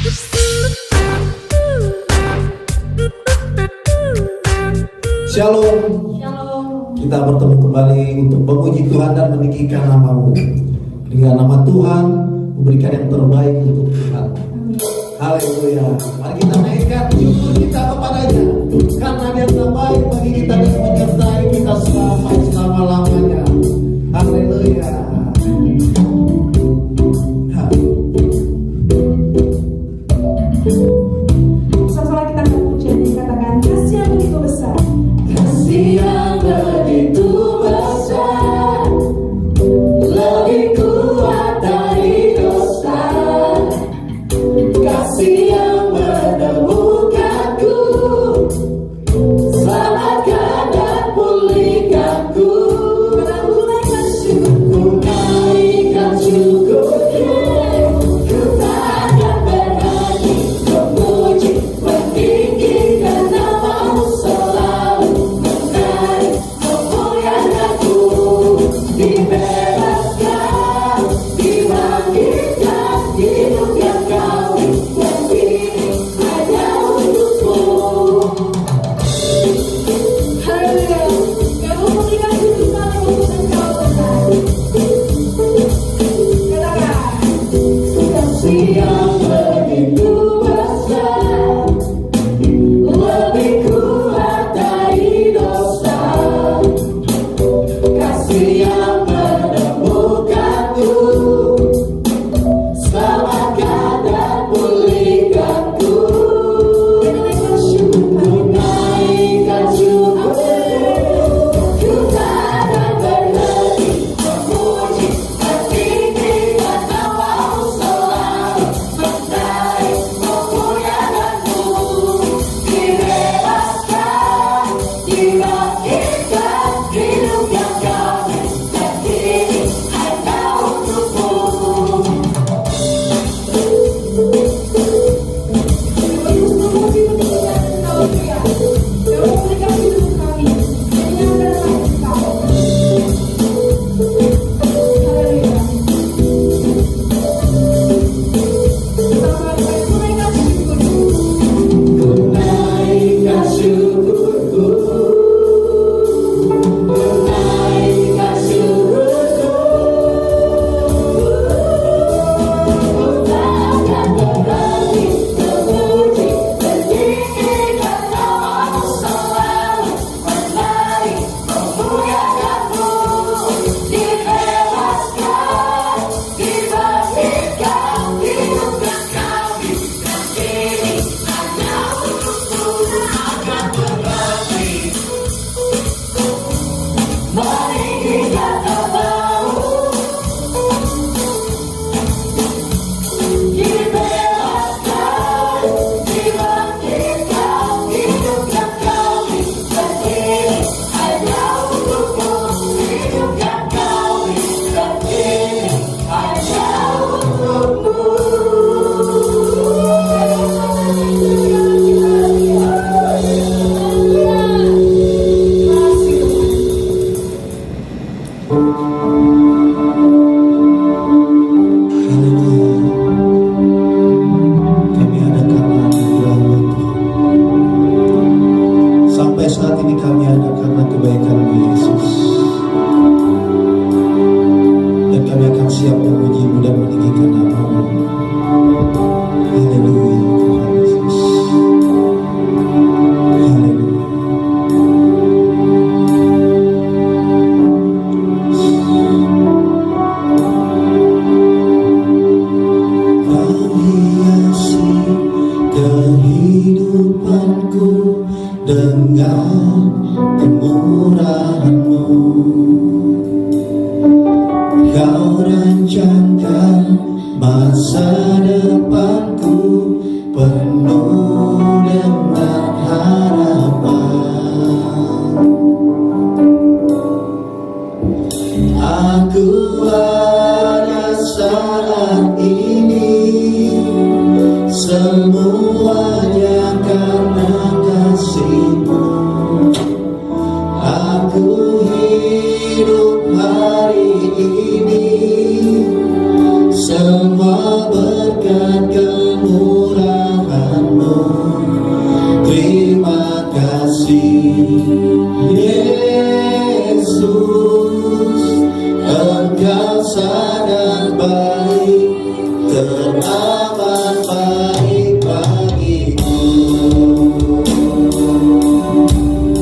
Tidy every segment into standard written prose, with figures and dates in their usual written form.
Shalom. Shalom. Kita bertemu kembali untuk memuji Tuhan dan meninggikan nama-Mu. Dengan nama Tuhan memberikan yang terbaik untuk Tuhan. Haleluya. Mari kita naikkan syukur kita kepadanya, karena Dia terbaik bagi kita dan menyertai kita selama-lamanya. Haleluya. Sama-sama kita memuji dan katakan kasih yang begitu besar. Kasih yang begitu besar, lebih kuat dari dosa. Kasih yang menemukanku, selamatkan dan pulihkanku. Ku naikkan syukur, Ku naikkan syukurku, ku tak akan berhenti memuji, meninggikan nama-Mu selalu, menarik memuliakanku, dibebaskan, dibangkitkan, hidup yang Kau yang kini hanya untukmu. haleluya. Kau memberikan hidup kami untuk Engkau benar. Katakan Kasih yang begitu besar, lebih kuat dari dosa. Kasih yang menemukanku, selamatkan dan pulihkanku. ku naikkan syukur Ku kami. naikkan syukurku, ku tak akan berhenti memuji, meninggikan nama-Mu selalu, menarik memuliakanmu, dibebaskan, dibangkitkan, hidup yang kami dan kini hanya untukmu. Ku naikkan syukurku, ku naikkan syukurku, ku tak akan berhenti memuji, meninggikan nama-Mu selalu, menarik memuliakanmu, dibebaskan, dibangkitkan, hidup yang kami dan kini hanya untukmu akan berbakti, meninggikan nama-Mu, dibebaskan, dibangkitkan, hidup yang kami dan kini hanya untukmu, hidup yang kami dan kini hanya untukmu. Kami ada karena anugerah-Mu Tuhan. Sampai saat ini kami ada karena kebaikan-Mu Yesus. Dan kami akan siap memuji-Mu dan meninggikan nama-Mu. Haleluya Tuhan Yesus. Haleluya. Menghiasi kehidupanku dengan kemurahan-Mu. Kau rancangkan masa depanku penuh dengan harapan. Aku ada saat ini, semuanya karena kasih-Mu. Aku hidup hari ini, semua berkat kemurahan. teramat baik bagiku.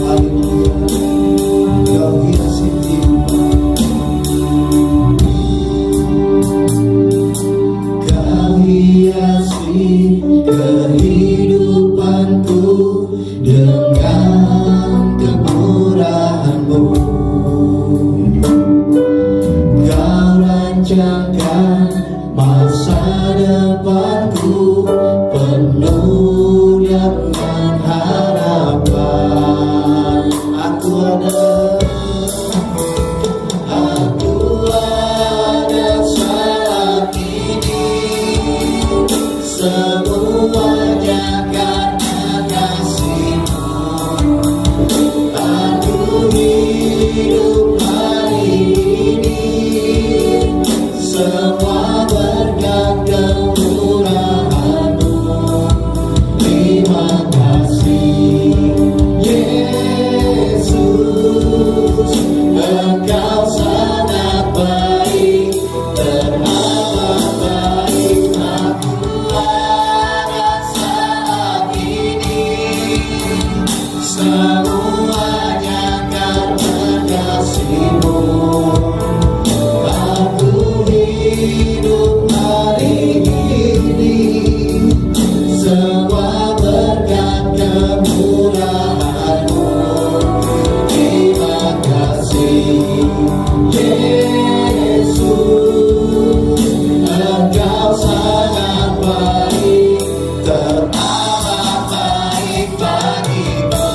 Haleluya, Kau hiasi Kau hiasi kehidupanku dengan kemurahan-Mu. Kau rancangkan masa depanku penuh dengan harapan. Aku ada saat ini, semuanya karena kasih-Mu. Aku hidup hari ini, semua berkat kemurahan-Mu. Terima kasih Yesus, Engkau sangat baik, teramat baik. Aku ada saat ini, semuanya karena kasih-Mu. Aku hidup hari ini, semua berkat kemurahan-Mu. Terima kasih Yesus, Engkau sangat baik, teramat baik bagiku.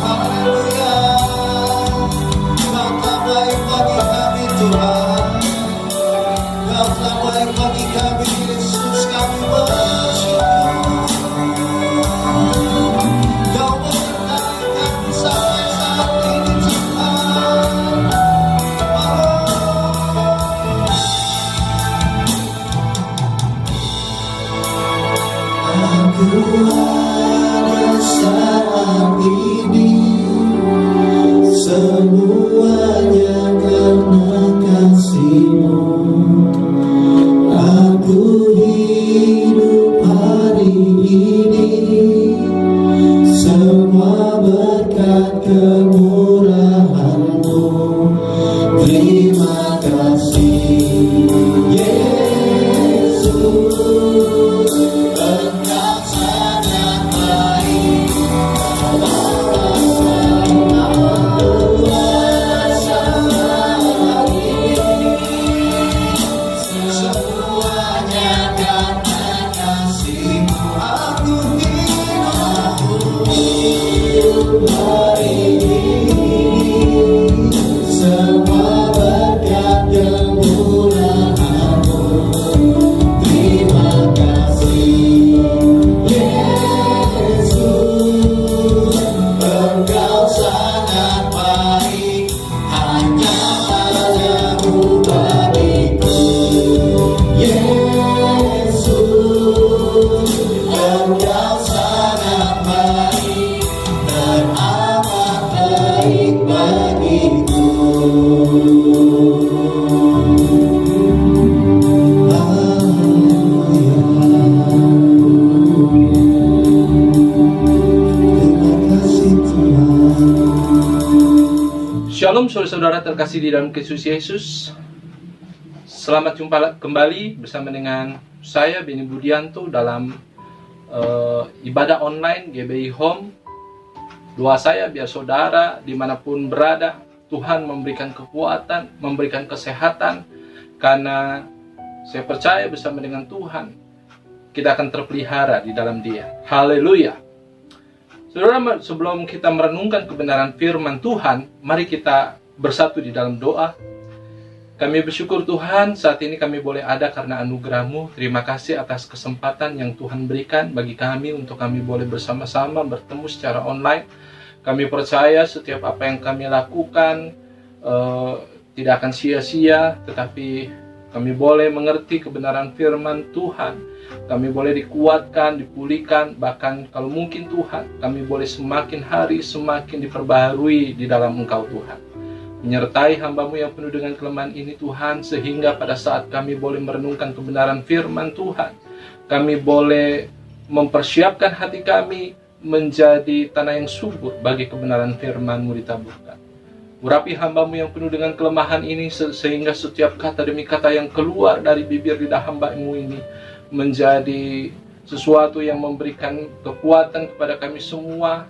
Haleluya, Kau telah baik bagi kami Tuhan. Kau telah baik bagi kami Yesus, kami bersyukur. Kau menyertai kami sampai saat ini Tuhan. Aku ada saat ini, semuanya karena kasih-Mu. Aku hidup hari ini, semua berkat kemurahan-Mu. Terima kasih Yesus, Engkau sangat baik. Semuanya karena kasih-Mu. Aku hidup hari ini, semua berkat kemurahan-Mu. Terima kasih Yesus, Engkau sangat baik, hanya padamu bagiku. Yesus, Engkau sangat baik, teramat baik bagiku. Terima kasih Tuhan. Shalom saudara-saudara terkasih di dalam Kristus Yesus. Selamat jumpa kembali bersama dengan saya Beni Budianto dalam ibadah online GBI Home. Doa saya biar saudara dimanapun berada, Tuhan memberikan kekuatan, memberikan kesehatan, karena saya percaya bersama dengan Tuhan kita akan terpelihara di dalam Dia. Haleluya. Saudara, sebelum kita merenungkan kebenaran firman Tuhan, mari kita bersatu di dalam doa. Kami bersyukur Tuhan, saat ini kami boleh ada karena anugerah-Mu. Terima kasih atas kesempatan yang Tuhan berikan bagi kami untuk kami boleh bersama-sama bertemu secara online. Kami percaya setiap apa yang kami lakukan tidak akan sia-sia, tetapi kami boleh mengerti kebenaran firman Tuhan. Kami boleh dikuatkan, dipulihkan, bahkan kalau mungkin Tuhan, kami boleh semakin hari semakin diperbaharui di dalam Engkau Tuhan. Menyertai hamba-Mu yang penuh dengan kelemahan ini Tuhan, sehingga pada saat kami boleh merenungkan kebenaran firman Tuhan, kami boleh mempersiapkan hati kami menjadi tanah yang subur bagi kebenaran firman-Mu ditaburkan. Urapi hamba-Mu yang penuh dengan kelemahan ini, sehingga setiap kata demi kata yang keluar dari bibir lidah hamba-Mu ini menjadi sesuatu yang memberikan kekuatan kepada kami semua,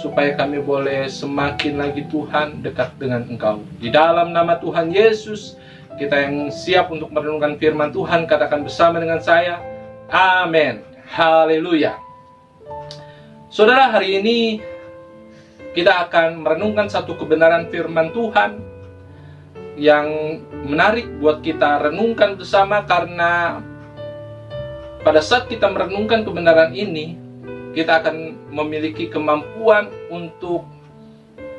supaya kami boleh semakin lagi Tuhan dekat dengan Engkau. Di dalam nama Tuhan Yesus, kita yang siap untuk merenungkan firman Tuhan, katakan bersama dengan saya, amin. Haleluya. Saudara, hari ini kita akan merenungkan satu kebenaran firman Tuhan yang menarik buat kita renungkan bersama, karena pada saat kita merenungkan kebenaran ini, kita akan memiliki kemampuan untuk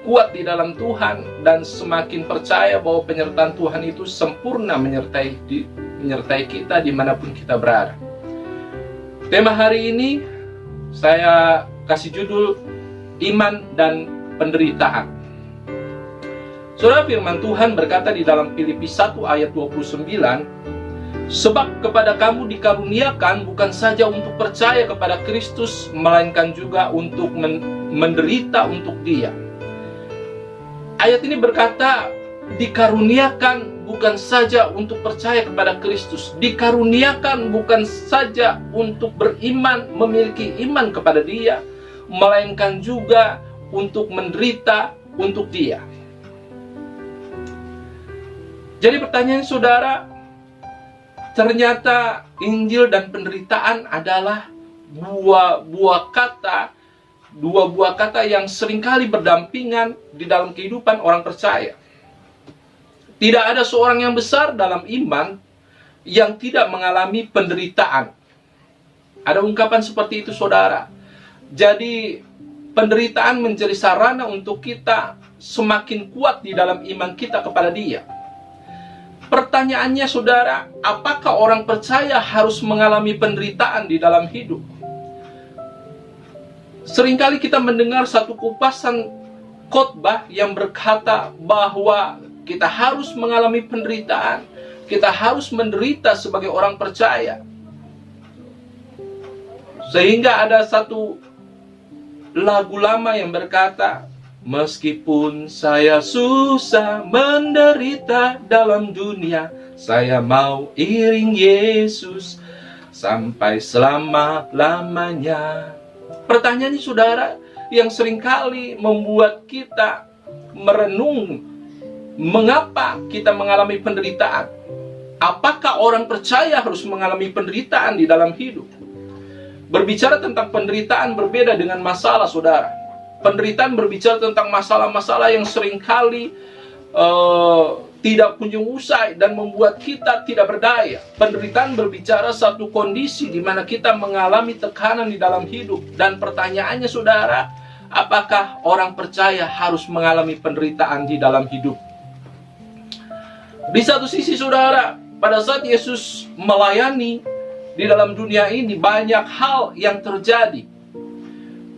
kuat di dalam Tuhan dan semakin percaya bahwa penyertaan Tuhan itu sempurna menyertai kita dimanapun kita berada. Tema hari ini saya kasih judul Iman dan Penderitaan. Saudara, firman Tuhan berkata di dalam Filipi 1 ayat 29, sebab kepada kamu dikaruniakan bukan saja untuk percaya kepada Kristus, melainkan juga untuk menderita untuk Dia. Ayat ini berkata, dikaruniakan bukan saja untuk percaya kepada Kristus, dikaruniakan bukan saja untuk beriman, memiliki iman kepada Dia, melainkan juga untuk menderita untuk Dia. Jadi pertanyaan saudara, ternyata Injil dan penderitaan adalah dua buah kata yang seringkali berdampingan di dalam kehidupan orang percaya. Tidak ada seorang yang besar dalam iman yang tidak mengalami penderitaan. Ada ungkapan seperti itu, saudara. Jadi penderitaan menjadi sarana untuk kita semakin kuat di dalam iman kita kepada Dia. Pertanyaannya, saudara, apakah orang percaya harus mengalami penderitaan di dalam hidup? Seringkali kita mendengar satu kupasan khotbah yang berkata bahwa kita harus mengalami penderitaan, kita harus menderita sebagai orang percaya. Sehingga ada satu lagu lama yang berkata, meskipun saya susah menderita dalam dunia, saya mau iring Yesus sampai selama-lamanya. Pertanyaannya, saudara, yang seringkali membuat kita merenung, mengapa kita mengalami penderitaan? Apakah orang percaya harus mengalami penderitaan di dalam hidup? Berbicara tentang penderitaan berbeda dengan masalah, saudara. Penderitaan berbicara tentang masalah-masalah yang seringkali tidak kunjung usai dan membuat kita tidak berdaya. Penderitaan berbicara satu kondisi di mana kita mengalami tekanan di dalam hidup. Dan pertanyaannya, saudara, apakah orang percaya harus mengalami penderitaan di dalam hidup? Di satu sisi, saudara, pada saat Yesus melayani di dalam dunia ini, banyak hal yang terjadi.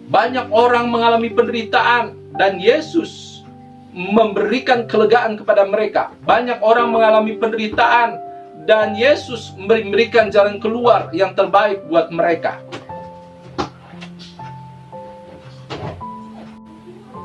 Banyak orang mengalami penderitaan dan Yesus memberikan kelegaan kepada mereka. Banyak orang mengalami penderitaan dan Yesus memberikan jalan keluar yang terbaik buat mereka.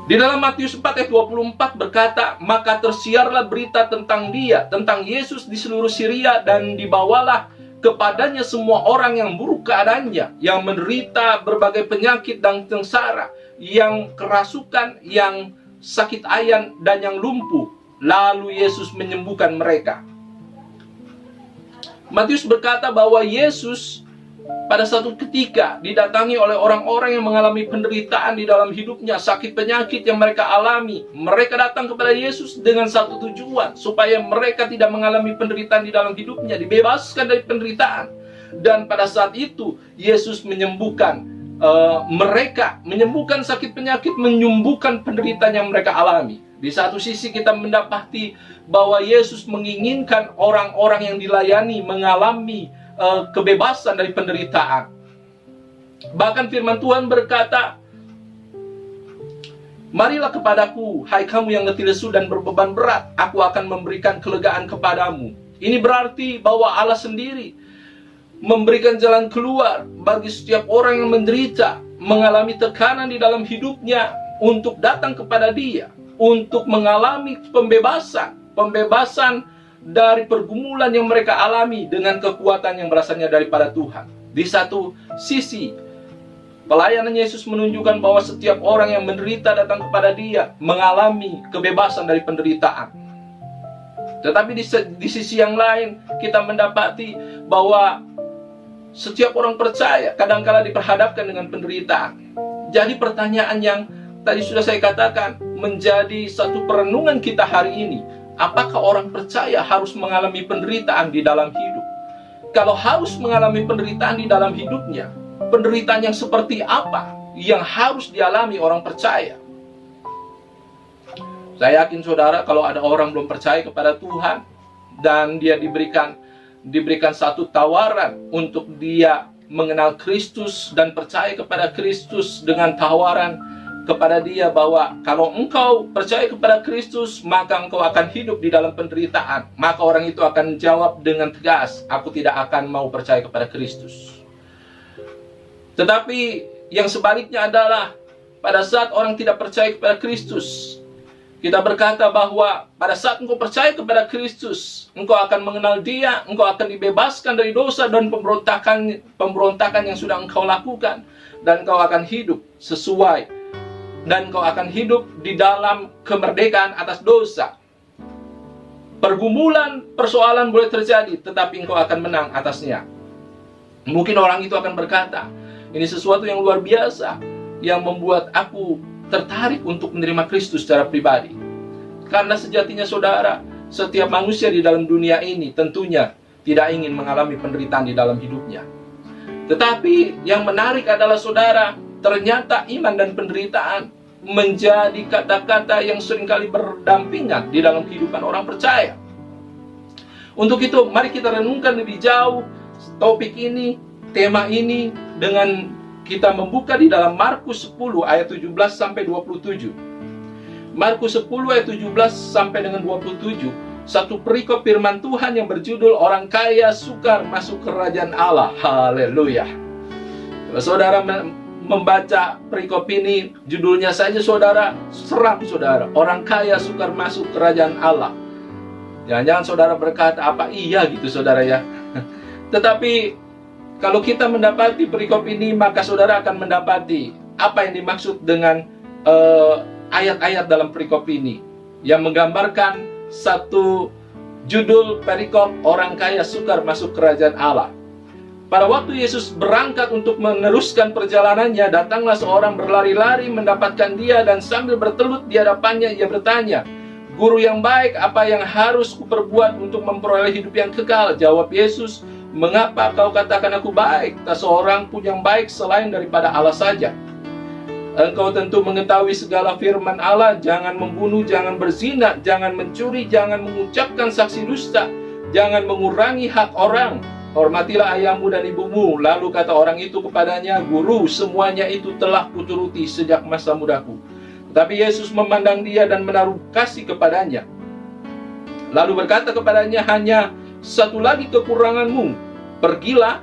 Di dalam Matius 4 ayat 24 berkata, maka tersiarlah berita tentang Dia, tentang Yesus di seluruh Syria, dan dibawalah kepadanya semua orang yang buruk keadaannya, yang menderita berbagai penyakit dan sengsara, yang kerasukan, yang sakit ayan, dan yang lumpuh. Lalu Yesus menyembuhkan mereka. Matius berkata bahwa Yesus pada suatu ketika didatangi oleh orang-orang yang mengalami penderitaan di dalam hidupnya, sakit penyakit yang mereka alami. Mereka datang kepada Yesus dengan satu tujuan, supaya mereka tidak mengalami penderitaan di dalam hidupnya, dibebaskan dari penderitaan. Dan pada saat itu Yesus menyembuhkan mereka, menyembuhkan sakit penyakit, menyembuhkan penderitaan yang mereka alami. Di satu sisi kita mendapati bahwa Yesus menginginkan orang-orang yang dilayani mengalami kebebasan dari penderitaan. Bahkan firman Tuhan berkata, Marilah kepadaku, hai kamu yang letih lesu dan berbeban berat, aku akan memberikan kelegaan kepadamu. Ini berarti bahwa Allah sendiri memberikan jalan keluar bagi setiap orang yang menderita, mengalami tekanan di dalam hidupnya, untuk datang kepada Dia, untuk mengalami pembebasan dari pergumulan yang mereka alami dengan kekuatan yang berasalnya daripada Tuhan. Di satu sisi, pelayanan Yesus menunjukkan bahwa setiap orang yang menderita datang kepada Dia mengalami kebebasan dari penderitaan. Tetapi di sisi yang lain, kita mendapati bahwa setiap orang percaya kadangkala diperhadapkan dengan penderitaan. Jadi pertanyaan yang tadi sudah saya katakan menjadi satu perenungan kita hari ini. Apakah orang percaya harus mengalami penderitaan di dalam hidup? Kalau harus mengalami penderitaan di dalam hidupnya, penderitaan yang seperti apa yang harus dialami orang percaya? Saya yakin saudara, kalau ada orang belum percaya kepada Tuhan dan dia diberikan satu tawaran untuk dia mengenal Kristus dan percaya kepada Kristus dengan tawaran kepada dia bahwa kalau engkau percaya kepada Kristus, maka engkau akan hidup di dalam penderitaan. Maka orang itu akan jawab dengan tegas, aku tidak akan mau percaya kepada Kristus. Tetapi yang sebaliknya adalah pada saat orang tidak percaya kepada Kristus, kita berkata bahwa pada saat engkau percaya kepada Kristus, engkau akan mengenal Dia, engkau akan dibebaskan dari dosa dan pemberontakan yang sudah engkau lakukan, dan engkau akan hidup sesuai, dan engkau akan hidup di dalam kemerdekaan atas dosa. Pergumulan, persoalan boleh terjadi, tetapi engkau akan menang atasnya. Mungkin orang itu akan berkata, ini sesuatu yang luar biasa, yang membuat aku tertarik untuk menerima Kristus secara pribadi. Karena sejatinya saudara, setiap manusia di dalam dunia ini tentunya tidak ingin mengalami penderitaan di dalam hidupnya. Tetapi yang menarik adalah saudara, ternyata iman dan penderitaan menjadi kata-kata yang seringkali berdampingan di dalam kehidupan orang percaya. Untuk itu, mari kita renungkan lebih jauh topik ini, tema ini, dengan kita membuka di dalam Markus 10 ayat 17 sampai 27. Markus 10 ayat 17 sampai dengan 27, satu perikop firman Tuhan yang berjudul orang kaya sukar masuk kerajaan Allah. Haleluya. Kalau saudara membaca perikop ini, judulnya saja saudara, seram saudara. Orang kaya sukar masuk kerajaan Allah. Jangan-jangan saudara berkata, apa iya gitu saudara ya? Tetapi kalau kita mendapati perikop ini, maka saudara akan mendapati apa yang dimaksud dengan ayat-ayat dalam perikop ini, yang menggambarkan satu judul perikop orang kaya sukar masuk kerajaan Allah. Pada waktu Yesus berangkat untuk meneruskan perjalanannya, datanglah seorang berlari-lari mendapatkan Dia, dan sambil bertelut di hadapannya ia bertanya, Guru yang baik, apa yang harus kuperbuat untuk memperoleh hidup yang kekal? Jawab Yesus, mengapa kau katakan aku baik? Tak seorang pun yang baik selain daripada Allah saja. Engkau tentu mengetahui segala firman Allah, jangan membunuh, jangan berzina, jangan mencuri, jangan mengucapkan saksi dusta, jangan mengurangi hak orang, hormatilah ayahmu dan ibumu. Lalu kata orang itu kepadanya, Guru, semuanya itu telah kuturuti sejak masa mudaku. Tapi Yesus memandang dia dan menaruh kasih kepadanya. Lalu berkata kepadanya, hanya satu lagi kekuranganmu. Pergilah,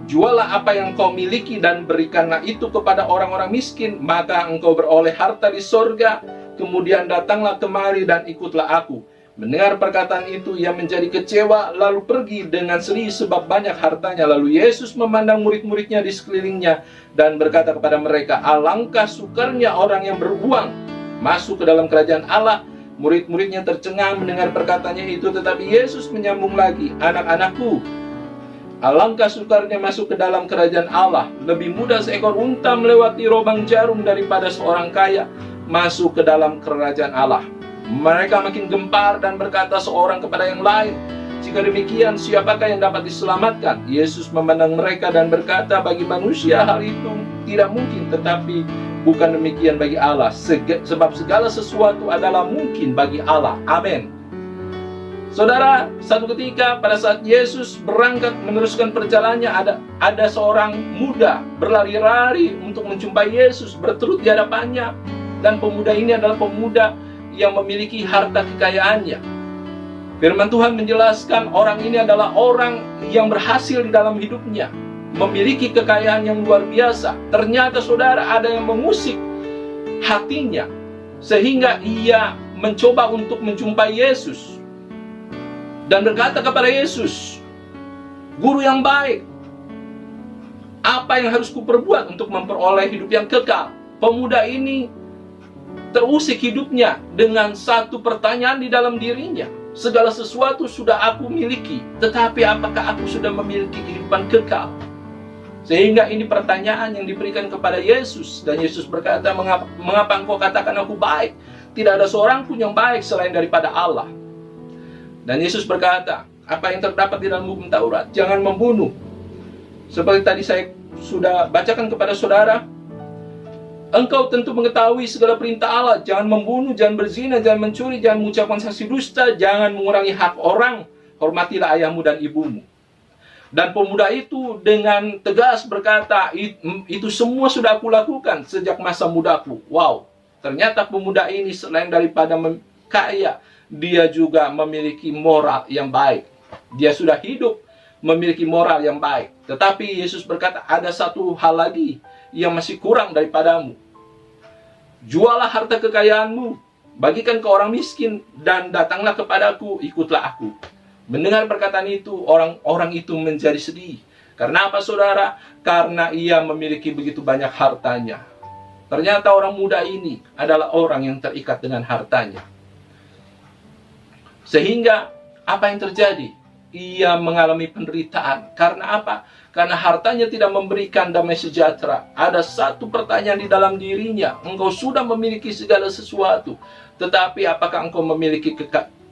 jualah apa yang kau miliki dan berikanlah itu kepada orang-orang miskin, maka engkau beroleh harta di sorga. Kemudian datanglah kemari dan ikutlah aku. Mendengar perkataan itu, ia menjadi kecewa, lalu pergi dengan sedih sebab banyak hartanya. Lalu Yesus memandang murid-muridnya di sekelilingnya dan berkata kepada mereka, alangkah sukarnya orang yang beruang masuk ke dalam kerajaan Allah. Murid-muridnya tercengang mendengar perkataannya itu, tetapi Yesus menyambung lagi, anak-anakku, alangkah sukarnya masuk ke dalam kerajaan Allah. Lebih mudah seekor unta melewati lubang jarum daripada seorang kaya masuk ke dalam kerajaan Allah. Mereka makin gempar dan berkata seorang kepada yang lain, jika demikian, siapakah yang dapat diselamatkan? Yesus memandang mereka dan berkata, bagi manusia hal itu tidak mungkin, tetapi bukan demikian bagi Allah, sebab segala sesuatu adalah mungkin bagi Allah. Amin. Saudara, satu ketika pada saat Yesus berangkat meneruskan perjalanannya, ada seorang muda berlari-lari untuk menjumpai Yesus, bertelut di hadapannya. dan pemuda ini adalah pemuda yang memiliki harta kekayaannya. Firman Tuhan menjelaskan orang ini adalah orang yang berhasil di dalam hidupnya, memiliki kekayaan yang luar biasa. Ternyata saudara, ada yang mengusik hatinya sehingga ia mencoba untuk menjumpai Yesus dan berkata kepada Yesus, "Guru yang baik, apa yang harus kuperbuat untuk memperoleh hidup yang kekal?" Pemuda ini terusik hidupnya dengan satu pertanyaan di dalam dirinya. Segala sesuatu sudah aku miliki, tetapi apakah aku sudah memiliki kehidupan kekal? Sehingga ini pertanyaan yang diberikan kepada Yesus. Dan Yesus berkata, mengapa engkau katakan aku baik? Tidak ada seorang pun yang baik selain daripada Allah. Dan Yesus berkata, apa yang terdapat di dalam hukum Taurat? Jangan membunuh. Seperti tadi saya sudah bacakan kepada saudara, engkau tentu mengetahui segala perintah Allah. Jangan membunuh, jangan berzina, jangan mencuri, jangan mengucapkan saksi dusta, jangan mengurangi hak orang, hormatilah ayahmu dan ibumu. Dan pemuda itu dengan tegas berkata, itu semua sudah aku lakukan sejak masa mudaku. Wow, ternyata pemuda ini selain daripada kaya, dia juga memiliki moral yang baik. Dia sudah hidup memiliki moral yang baik. Tetapi Yesus berkata, ada satu hal lagi yang masih kurang daripadamu. Jualah harta kekayaanmu, bagikan ke orang miskin, dan datanglah kepadaku, ikutlah aku. Mendengar perkataan itu, orang-orang itu menjadi sedih. Karena apa saudara? Karena ia memiliki begitu banyak hartanya. Ternyata orang muda ini adalah orang yang terikat dengan hartanya. Sehingga apa yang terjadi? Ia mengalami penderitaan. Karena apa? Karena hartanya tidak memberikan damai sejahtera. Ada satu pertanyaan di dalam dirinya. Engkau sudah memiliki segala sesuatu, tetapi apakah engkau memiliki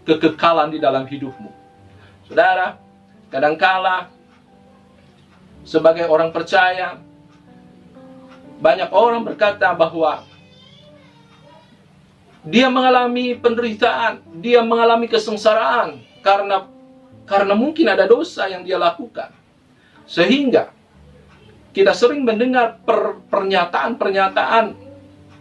kekekalan di dalam hidupmu? Saudara, kadangkala sebagai orang percaya, banyak orang berkata bahwa dia mengalami penderitaan, dia mengalami kesengsaraan karena mungkin ada dosa yang dia lakukan. Sehingga kita sering mendengar pernyataan-pernyataan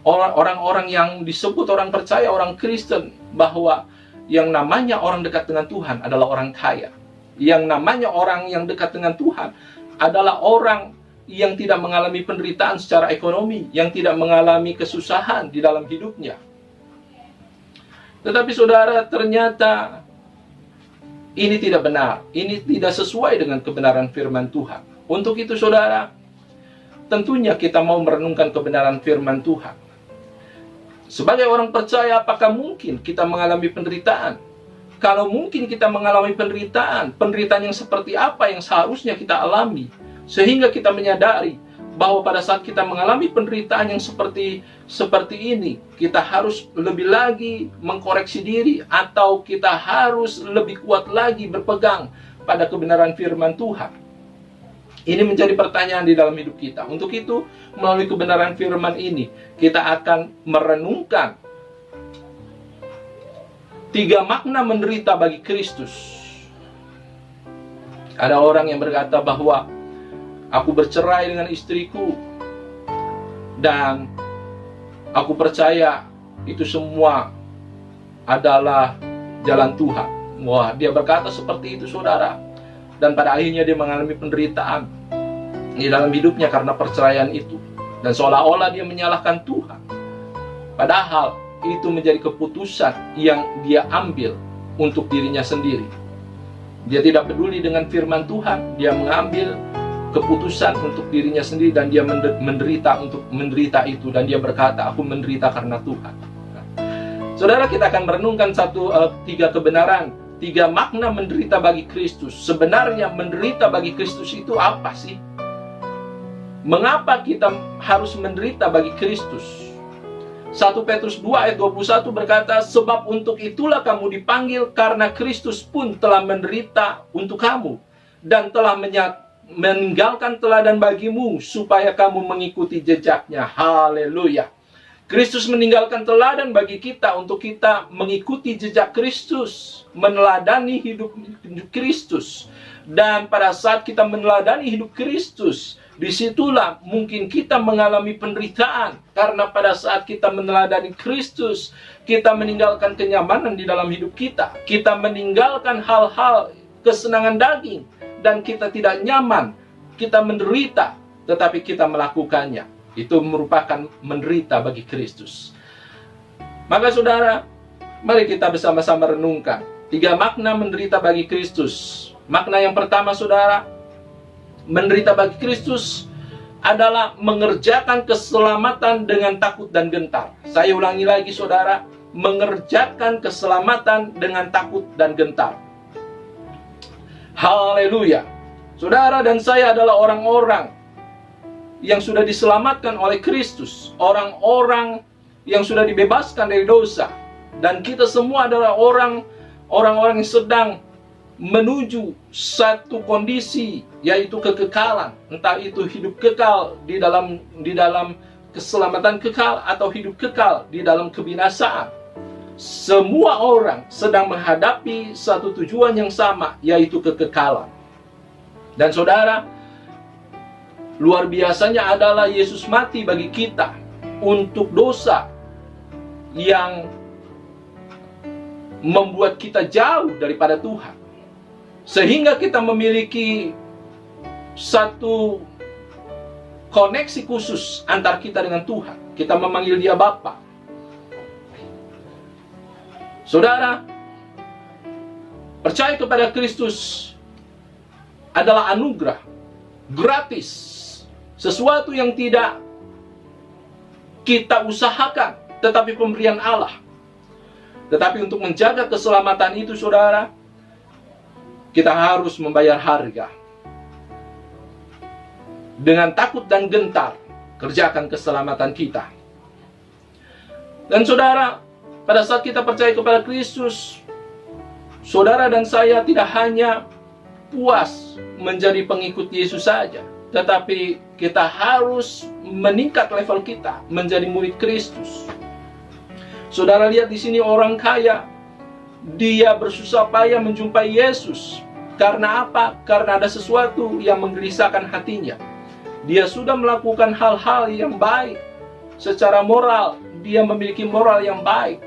orang-orang yang disebut orang percaya, orang Kristen, bahwa yang namanya orang dekat dengan Tuhan adalah orang kaya. Yang namanya orang yang dekat dengan Tuhan adalah orang yang tidak mengalami penderitaan secara ekonomi, yang tidak mengalami kesusahan di dalam hidupnya. Tetapi saudara, ternyata ini tidak benar. Ini tidak sesuai dengan kebenaran firman Tuhan. Untuk itu saudara, tentunya kita mau merenungkan kebenaran firman Tuhan. Sebagai orang percaya, apakah mungkin kita mengalami penderitaan? Kalau mungkin kita mengalami penderitaan yang seperti apa yang seharusnya kita alami, sehingga kita menyadari bahwa pada saat kita mengalami penderitaan yang seperti ini, kita harus lebih lagi mengkoreksi diri, atau kita harus lebih kuat lagi berpegang pada kebenaran firman Tuhan. Ini menjadi pertanyaan di dalam hidup kita. Untuk itu, melalui kebenaran firman ini, kita akan merenungkan 3 makna menderita bagi Kristus. Ada orang yang berkata bahwa aku bercerai dengan istriku, dan aku percaya itu semua adalah jalan Tuhan. Wah, dia berkata seperti itu saudara. Dan pada akhirnya dia mengalami penderitaan di dalam hidupnya karena perceraian itu. Dan seolah-olah dia menyalahkan Tuhan. Padahal itu menjadi keputusan yang dia ambil untuk dirinya sendiri. Dia tidak peduli dengan firman Tuhan. Dia mengambil keputusan untuk dirinya sendiri, dan dia menderita itu. Dan dia berkata, aku menderita karena Tuhan. Saudara, kita akan merenungkan 3 kebenaran, 3 makna menderita bagi Kristus. Sebenarnya menderita bagi Kristus itu apa sih? Mengapa kita harus menderita bagi Kristus? 1 Petrus 2 ayat 21 berkata, sebab untuk itulah kamu dipanggil, karena Kristus pun telah menderita untuk kamu, dan telah meninggalkan teladan bagimu, supaya kamu mengikuti jejaknya. Haleluya. Kristus meninggalkan teladan bagi kita untuk kita mengikuti jejak Kristus, meneladani hidup Kristus. Dan pada saat kita meneladani hidup Kristus, Disitulah mungkin kita mengalami penderitaan, karena pada saat kita meneladani Kristus, kita meninggalkan kenyamanan di dalam hidup kita. Kita meninggalkan hal-hal kesenangan daging, dan kita tidak nyaman, kita menderita, tetapi kita melakukannya. Itu merupakan menderita bagi Kristus. Maka saudara, mari kita bersama-sama renungkan 3 makna menderita bagi Kristus. Makna yang pertama saudara, menderita bagi Kristus adalah mengerjakan keselamatan dengan takut dan gentar. Saya ulangi lagi saudara, mengerjakan keselamatan dengan takut dan gentar. Haleluya. Saudara dan saya adalah orang-orang yang sudah diselamatkan oleh Kristus, orang-orang yang sudah dibebaskan dari dosa, dan kita semua adalah orang-orang yang sedang menuju satu kondisi, yaitu kekekalan. Entah itu hidup kekal di dalam keselamatan kekal, atau hidup kekal di dalam kebinasaan. Semua orang sedang menghadapi satu tujuan yang sama, yaitu kekekalan. Dan saudara, luar biasanya adalah Yesus mati bagi kita untuk dosa yang membuat kita jauh daripada Tuhan, sehingga kita memiliki satu koneksi khusus antar kita dengan Tuhan. Kita memanggil Dia Bapa. Saudara, percaya kepada Kristus adalah anugerah, gratis, sesuatu yang tidak kita usahakan, tetapi pemberian Allah. Tetapi untuk menjaga keselamatan itu saudara, kita harus membayar harga. Dengan takut dan gentar, kerjakan keselamatan kita. Dan saudara, pada saat kita percaya kepada Kristus, saudara dan saya tidak hanya puas menjadi pengikut Yesus saja, tetapi kita harus meningkat level kita menjadi murid Kristus. Saudara lihat di sini orang kaya, dia bersusah payah menjumpai Yesus. Karena apa? Karena ada sesuatu yang menggelisahkan hatinya. Dia sudah melakukan hal-hal yang baik. Secara moral, dia memiliki moral yang baik.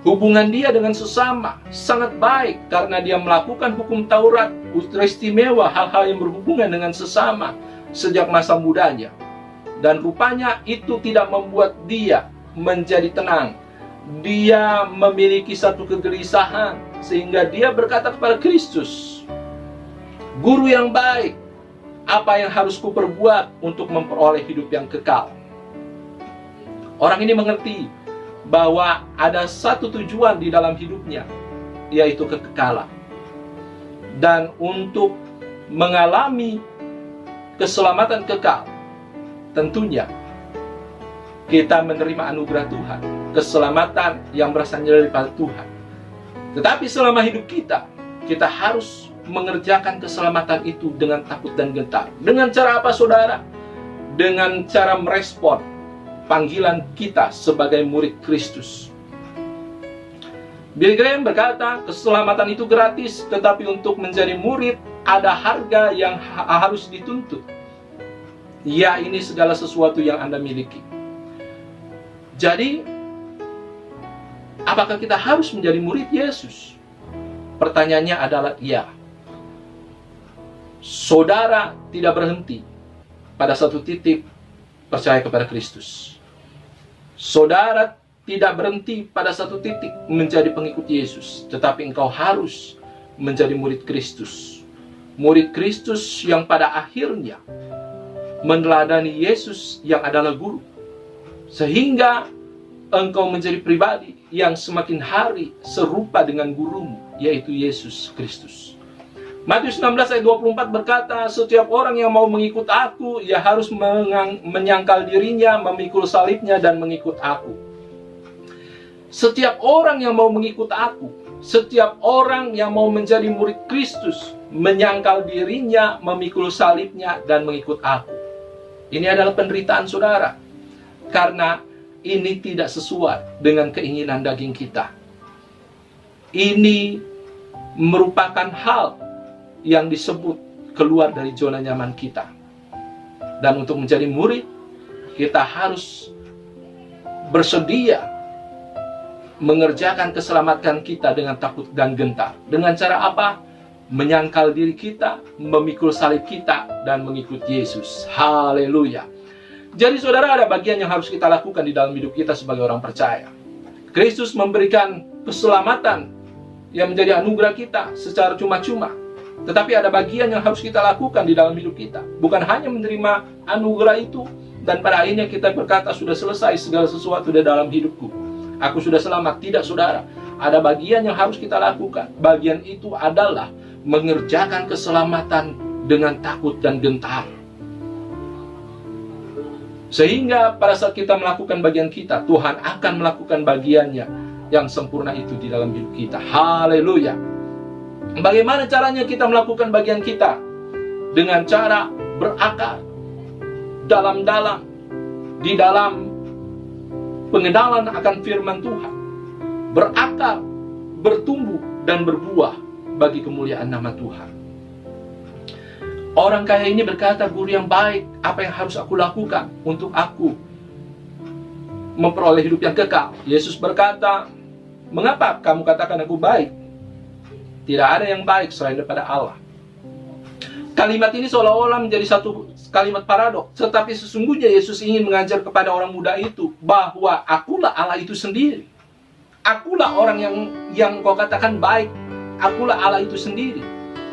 Hubungan dia dengan sesama sangat baik, karena dia melakukan hukum Taurat, istimewa hal-hal yang berhubungan dengan sesama sejak masa mudanya. Dan rupanya itu tidak membuat dia menjadi tenang. Dia memiliki satu kegelisahan, sehingga dia berkata kepada Kristus, "Guru yang baik, apa yang harus kuperbuat untuk memperoleh hidup yang kekal?" Orang ini mengerti bahwa ada satu tujuan di dalam hidupnya, yaitu kekekalan. Dan untuk mengalami keselamatan kekal, tentunya kita menerima anugerah Tuhan, keselamatan yang berasal daripada Tuhan. Tetapi selama hidup kita, kita harus mengerjakan keselamatan itu dengan takut dan gentar. Dengan cara apa saudara? Dengan cara merespon panggilan kita sebagai murid Kristus. Billy Graham berkata, keselamatan itu gratis, tetapi untuk menjadi murid ada harga yang harus dituntut. Ya, ini segala sesuatu yang Anda miliki. Jadi, apakah kita harus menjadi murid Yesus? Pertanyaannya adalah iya. Saudara tidak berhenti pada satu titik percaya kepada Kristus. Saudara tidak berhenti pada satu titik menjadi pengikut Yesus, tetapi engkau harus menjadi murid Kristus. Murid Kristus yang pada akhirnya meneladani Yesus yang adalah guru, sehingga engkau menjadi pribadi yang semakin hari serupa dengan gurumu, yaitu Yesus Kristus. Matius 16 ayat 24 berkata, setiap orang yang mau mengikut aku, ia harus menyangkal dirinya, memikul salibnya, dan mengikut aku. Setiap orang yang mau mengikut aku, setiap orang yang mau menjadi murid Kristus, menyangkal dirinya, memikul salibnya, dan mengikut aku. Ini adalah penderitaan saudara, karena ini tidak sesuai dengan keinginan daging kita. Ini merupakan hal yang disebut keluar dari zona nyaman kita. Dan untuk menjadi murid, kita harus bersedia mengerjakan keselamatan kita dengan takut dan gentar. Dengan cara apa? Menyangkal diri kita, memikul salib kita, dan mengikut Yesus. Haleluya. Jadi saudara, ada bagian yang harus kita lakukan di dalam hidup kita sebagai orang percaya. Kristus memberikan keselamatan yang menjadi anugerah kita secara cuma-cuma. Tetapi ada bagian yang harus kita lakukan di dalam hidup kita. Bukan hanya menerima anugerah itu, dan pada akhirnya kita berkata, sudah selesai segala sesuatu di dalam hidupku, aku sudah selamat. Tidak saudara, ada bagian yang harus kita lakukan. Bagian itu adalah mengerjakan keselamatan dengan takut dan gentar. Sehingga pada saat kita melakukan bagian kita, Tuhan akan melakukan bagiannya yang sempurna itu di dalam hidup kita. Haleluya. Bagaimana caranya kita melakukan bagian kita? Dengan cara berakar dalam-dalam di dalam pengenalan akan firman Tuhan. Berakar, bertumbuh, dan berbuah bagi kemuliaan nama Tuhan. Orang kaya ini berkata, guru yang baik, apa yang harus aku lakukan untuk aku memperoleh hidup yang kekal? Yesus berkata, mengapa kamu katakan aku baik? Tidak ada yang baik selain daripada Allah. Kalimat ini seolah-olah menjadi satu kalimat paradoks. Tetapi sesungguhnya Yesus ingin mengajar kepada orang muda itu bahwa akulah Allah itu sendiri. Akulah orang yang kau katakan baik. Akulah Allah itu sendiri.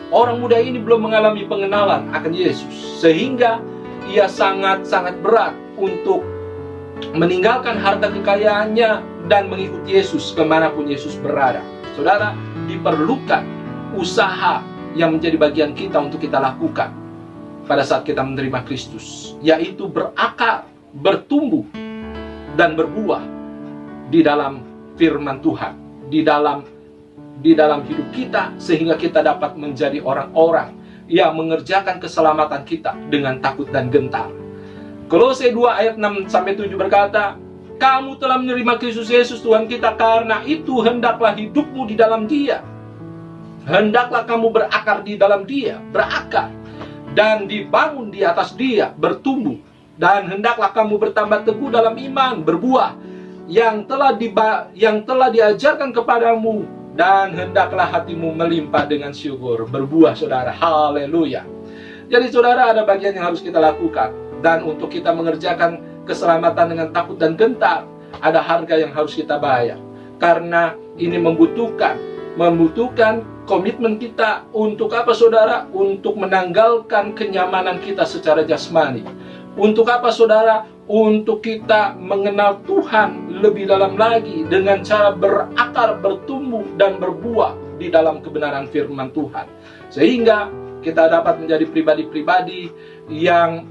Orang muda ini belum mengalami pengenalan akan Yesus, sehingga ia sangat-sangat berat untuk meninggalkan harta kekayaannya dan mengikut Yesus kemanapun Yesus berada. Saudara, diperlukan usaha yang menjadi bagian kita untuk kita lakukan pada saat kita menerima Kristus, yaitu berakar, bertumbuh, dan berbuah di dalam firman Tuhan, di dalam hidup kita, sehingga kita dapat menjadi orang-orang yang mengerjakan keselamatan kita dengan takut dan gentar. Kolose 2 ayat 6-7 berkata, kamu telah menerima Kristus Yesus Tuhan kita, karena itu hendaklah hidupmu di dalam Dia. Hendaklah kamu berakar di dalam Dia, berakar dan dibangun di atas Dia, bertumbuh, dan hendaklah kamu bertambah teguh dalam iman, berbuah yang telah diajarkan kepadamu, dan hendaklah hatimu melimpah dengan syukur, berbuah saudara. Haleluya. Jadi saudara, ada bagian yang harus kita lakukan, dan untuk kita mengerjakan keselamatan dengan takut dan gentar, ada harga yang harus kita bayar, karena ini membutuhkan komitmen kita. Untuk apa saudara? Untuk menanggalkan kenyamanan kita secara jasmani. Untuk apa saudara? Untuk kita mengenal Tuhan lebih dalam lagi dengan cara berakar, bertumbuh, dan berbuah di dalam kebenaran firman Tuhan, sehingga kita dapat menjadi pribadi-pribadi yang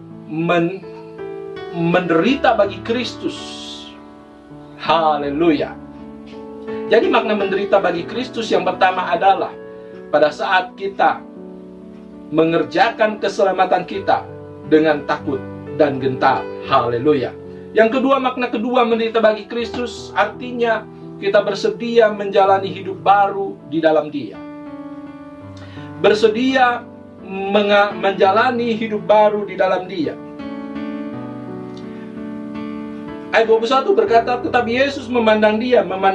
menderita bagi Kristus. Haleluya. Jadi makna menderita bagi Kristus yang pertama adalah pada saat kita mengerjakan keselamatan kita dengan takut dan gentar. Haleluya. Yang kedua, makna kedua menderita bagi Kristus artinya kita bersedia menjalani hidup baru di dalam Dia. Bersedia menjalani hidup baru di dalam Dia. Ayat 21 berkata, tetapi Yesus memandang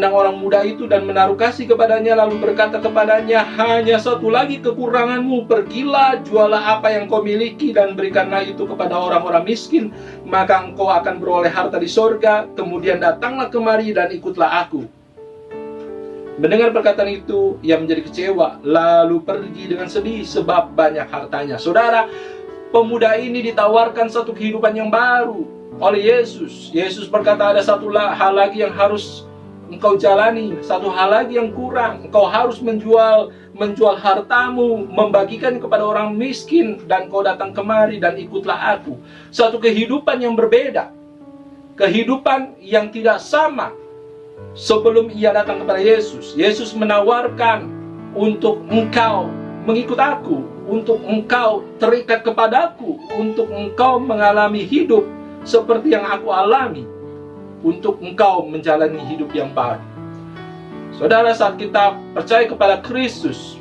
orang muda itu dan menaruh kasih kepadanya, lalu berkata kepadanya, hanya satu lagi kekuranganmu, pergilah, jualah apa yang kau miliki dan berikanlah itu kepada orang-orang miskin, maka engkau akan beroleh harta di sorga, kemudian datanglah kemari dan ikutlah aku. Mendengar perkataan itu, ia menjadi kecewa, lalu pergi dengan sedih sebab banyak hartanya. Saudara, pemuda ini ditawarkan satu kehidupan yang baru oleh Yesus. Yesus berkata, ada satu hal lagi yang harus engkau jalani, satu hal lagi yang kurang. Engkau harus menjual hartamu, membagikan kepada orang miskin, dan kau datang kemari dan ikutlah aku. Satu kehidupan yang berbeda, kehidupan yang tidak sama sebelum ia datang kepada Yesus. Yesus menawarkan untuk engkau mengikut aku, untuk engkau terikat kepadaku, untuk engkau mengalami hidup seperti yang aku alami, untuk engkau menjalani hidup yang baru. Saudara, saat kita percaya kepada Kristus,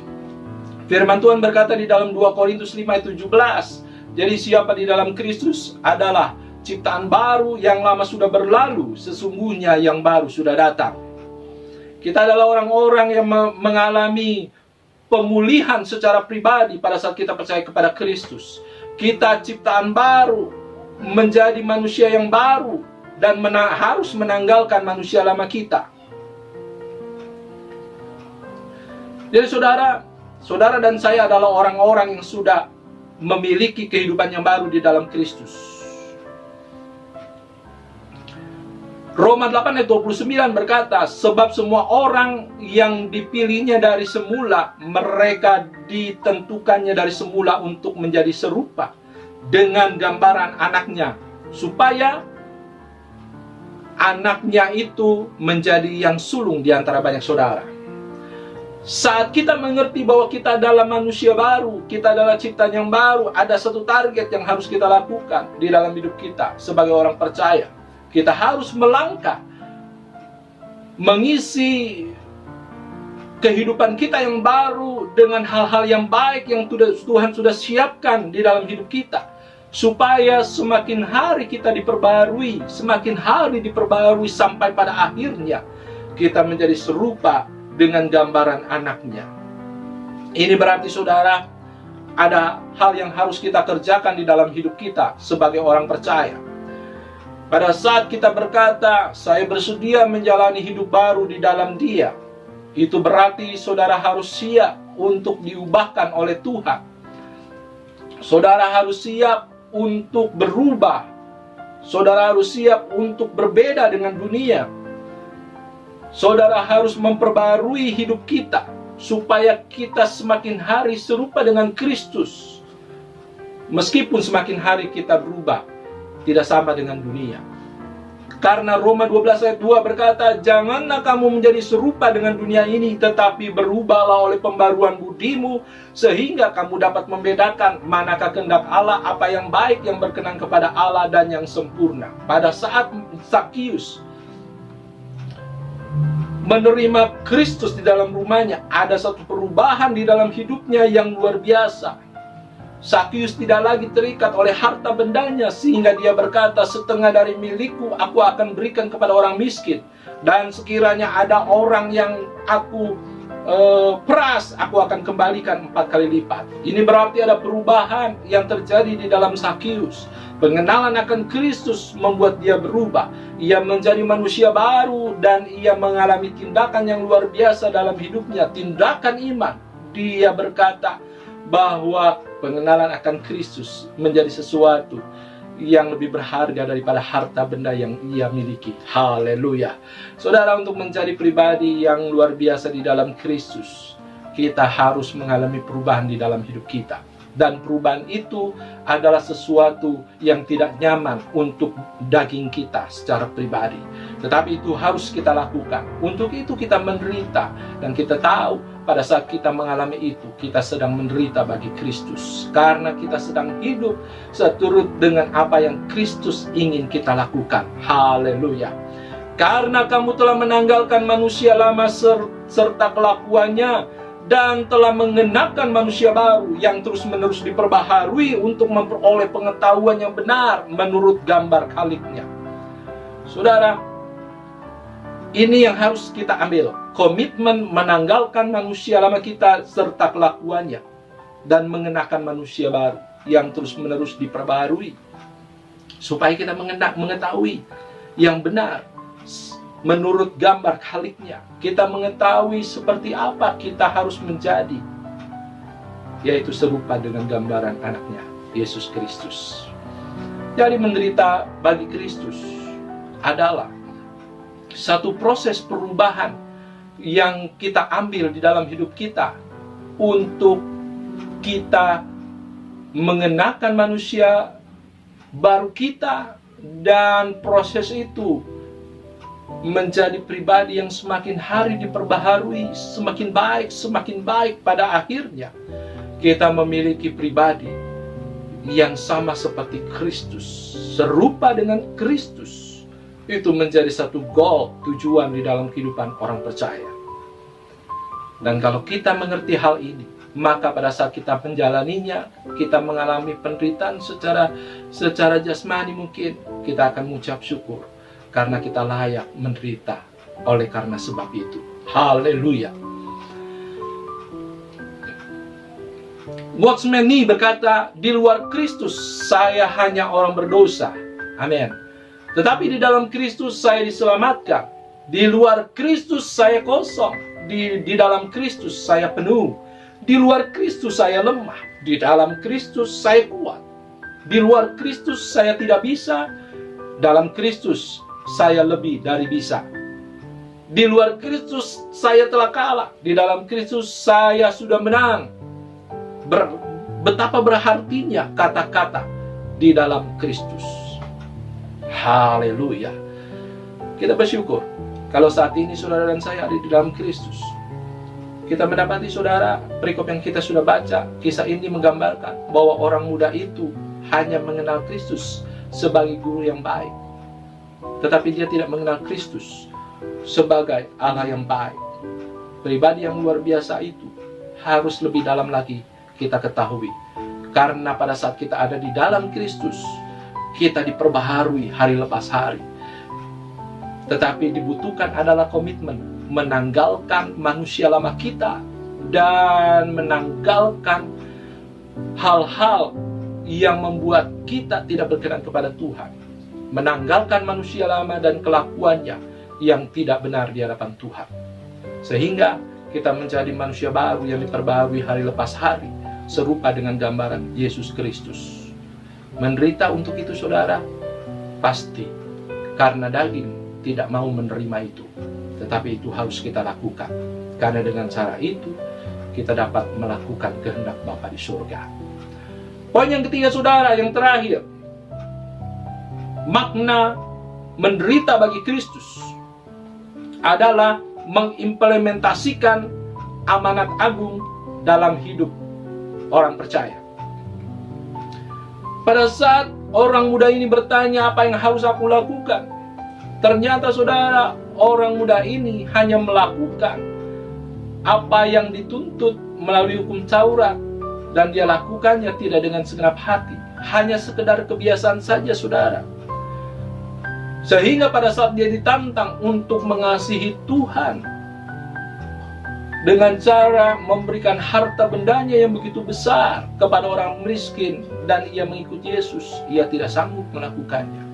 firman Tuhan berkata di dalam 2 Korintus 5 ayat 17, Jadi siapa di dalam Kristus adalah ciptaan baru, yang lama sudah berlalu, sesungguhnya yang baru sudah datang. Kita adalah orang-orang yang mengalami pemulihan secara pribadi pada saat kita percaya kepada Kristus. Kita ciptaan baru, menjadi manusia yang baru, dan harus menanggalkan manusia lama kita. Jadi saudara dan saya adalah orang-orang yang sudah memiliki kehidupan yang baru di dalam Kristus. Roma 8 ayat 29 berkata, sebab semua orang yang dipilihnya dari semula, mereka ditentukannya dari semula untuk menjadi serupa dengan gambaran anaknya, supaya anaknya itu menjadi yang sulung di antara banyak saudara. Saat kita mengerti bahwa kita adalah manusia baru, kita adalah ciptaan yang baru, ada satu target yang harus kita lakukan di dalam hidup kita sebagai orang percaya. Kita harus melangkah, mengisi kehidupan kita yang baru dengan hal-hal yang baik yang Tuhan sudah siapkan di dalam hidup kita. Supaya semakin hari kita diperbarui, semakin hari diperbarui sampai pada akhirnya kita menjadi serupa dengan gambaran anaknya. Ini berarti saudara, ada hal yang harus kita kerjakan di dalam hidup kita sebagai orang percaya. Pada saat kita berkata, saya bersedia menjalani hidup baru di dalam Dia, itu berarti saudara harus siap untuk diubahkan oleh Tuhan. Saudara harus siap untuk berubah. Saudara harus siap untuk berbeda dengan dunia. Saudara harus memperbarui hidup kita supaya kita semakin hari serupa dengan Kristus. Meskipun semakin hari kita berubah, tidak sama dengan dunia. Karena Roma 12 ayat 2 berkata, janganlah kamu menjadi serupa dengan dunia ini, tetapi berubahlah oleh pembaruan budimu, sehingga kamu dapat membedakan manakah kehendak Allah, apa yang baik, yang berkenan kepada Allah, dan yang sempurna. Pada saat Sakius menerima Kristus di dalam rumahnya, ada satu perubahan di dalam hidupnya yang luar biasa. Sakius tidak lagi terikat oleh harta bendanya, sehingga dia berkata, setengah dari milikku aku akan berikan kepada orang miskin, dan sekiranya ada orang yang aku peras, aku akan kembalikan 4 kali lipat. Ini berarti ada perubahan yang terjadi di dalam Sakius. Pengenalan akan Kristus membuat dia berubah. Ia menjadi manusia baru, dan ia mengalami tindakan yang luar biasa dalam hidupnya, tindakan iman. Dia berkata bahwa pengenalan akan Kristus menjadi sesuatu yang lebih berharga daripada harta benda yang ia miliki. Haleluya. Saudara, untuk menjadi pribadi yang luar biasa di dalam Kristus, kita harus mengalami perubahan di dalam hidup kita. Dan perubahan itu adalah sesuatu yang tidak nyaman untuk daging kita secara pribadi. Tetapi itu harus kita lakukan. Untuk itu kita menderita. Dan kita tahu pada saat kita mengalami itu, kita sedang menderita bagi Kristus. Karena kita sedang hidup seturut dengan apa yang Kristus ingin kita lakukan. Haleluya. Karena kamu telah menanggalkan manusia lama serta kelakuannya, dan telah mengenakan manusia baru yang terus-menerus diperbaharui untuk memperoleh pengetahuan yang benar menurut gambar Khaliknya. Saudara, ini yang harus kita ambil. Komitmen menanggalkan manusia lama kita serta kelakuannya, dan mengenakan manusia baru yang terus-menerus diperbaharui, supaya kita mengetahui yang benar menurut gambar Khaliknya. Kita mengetahui seperti apa kita harus menjadi, yaitu serupa dengan gambaran anaknya, Yesus Kristus. Jadi menderita bagi Kristus adalah satu proses perubahan yang kita ambil di dalam hidup kita untuk kita mengenakan manusia baru kita, dan proses itu menjadi pribadi yang semakin hari diperbaharui, semakin baik pada akhirnya kita memiliki pribadi yang sama seperti Kristus, serupa dengan Kristus. Itu menjadi satu goal, tujuan di dalam kehidupan orang percaya. Dan kalau kita mengerti hal ini, maka pada saat kita menjalaninya, kita mengalami penderitaan secara jasmani mungkin, kita akan mengucap syukur karena kita layak menderita oleh karena sebab itu. Haleluya. Watchman Nee berkata, di luar Kristus saya hanya orang berdosa. Amin. Tetapi di dalam Kristus saya diselamatkan. Di luar Kristus saya kosong. Di dalam Kristus saya penuh. Di luar Kristus saya lemah. Di dalam Kristus saya kuat. Di luar Kristus saya tidak bisa. Dalam Kristus saya lebih dari bisa. Di luar Kristus saya telah kalah. Di dalam Kristus saya sudah menang. Betapa berartinya kata-kata di dalam Kristus. Haleluya. Kita bersyukur kalau saat ini saudara dan saya ada di dalam Kristus. Kita mendapati saudara, perikop yang kita sudah baca, kisah ini menggambarkan bahwa orang muda itu hanya mengenal Kristus sebagai guru yang baik. Tetapi dia tidak mengenal Kristus sebagai Allah yang baik. Pribadi yang luar biasa itu harus lebih dalam lagi kita ketahui. Karena pada saat kita ada di dalam Kristus, kita diperbaharui hari lepas hari. Tetapi dibutuhkan adalah komitmen menanggalkan manusia lama kita dan menanggalkan hal-hal yang membuat kita tidak berkenan kepada Tuhan. Menanggalkan manusia lama dan kelakuannya yang tidak benar di hadapan Tuhan. Sehingga kita menjadi manusia baru yang diperbaharui hari lepas hari, serupa dengan gambaran Yesus Kristus. Menderita untuk itu saudara, pasti karena daging tidak mau menerima itu. Tetapi itu harus kita lakukan, karena dengan cara itu kita dapat melakukan kehendak Bapa di surga. Poin yang ketiga saudara, yang terakhir, makna menderita bagi Kristus adalah mengimplementasikan amanat agung dalam hidup orang percaya. Pada saat orang muda ini bertanya, apa yang harus aku lakukan? Ternyata saudara, orang muda ini hanya melakukan apa yang dituntut melalui hukum Taurat, dan dia lakukannya tidak dengan segenap hati, hanya sekedar kebiasaan saja saudara. Sehingga pada saat dia ditantang untuk mengasihi Tuhan dengan cara memberikan harta bendanya yang begitu besar kepada orang miskin, dan ia mengikuti Yesus, ia tidak sanggup melakukannya.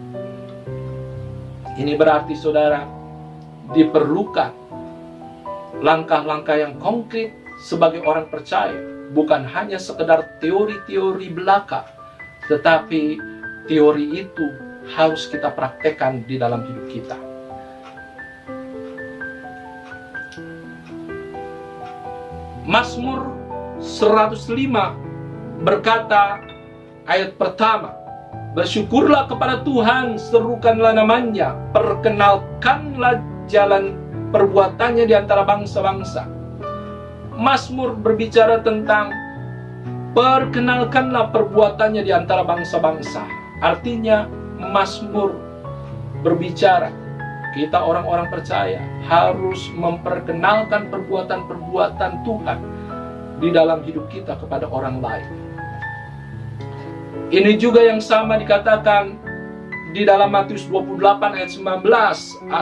Ini berarti saudara, diperlukan langkah-langkah yang konkret sebagai orang percaya, bukan hanya sekedar teori-teori belaka, tetapi teori itu harus kita praktekkan di dalam hidup kita. Mazmur 105 berkata, ayat pertama, bersyukurlah kepada Tuhan, serukanlah namanya, perkenalkanlah jalan perbuatannya di antara bangsa-bangsa. Mazmur berbicara tentang perkenalkanlah perbuatannya di antara bangsa-bangsa. Artinya Mazmur berbicara, kita orang-orang percaya harus memperkenalkan perbuatan-perbuatan Tuhan di dalam hidup kita kepada orang lain. Ini juga yang sama dikatakan di dalam Matius 28 ayat 19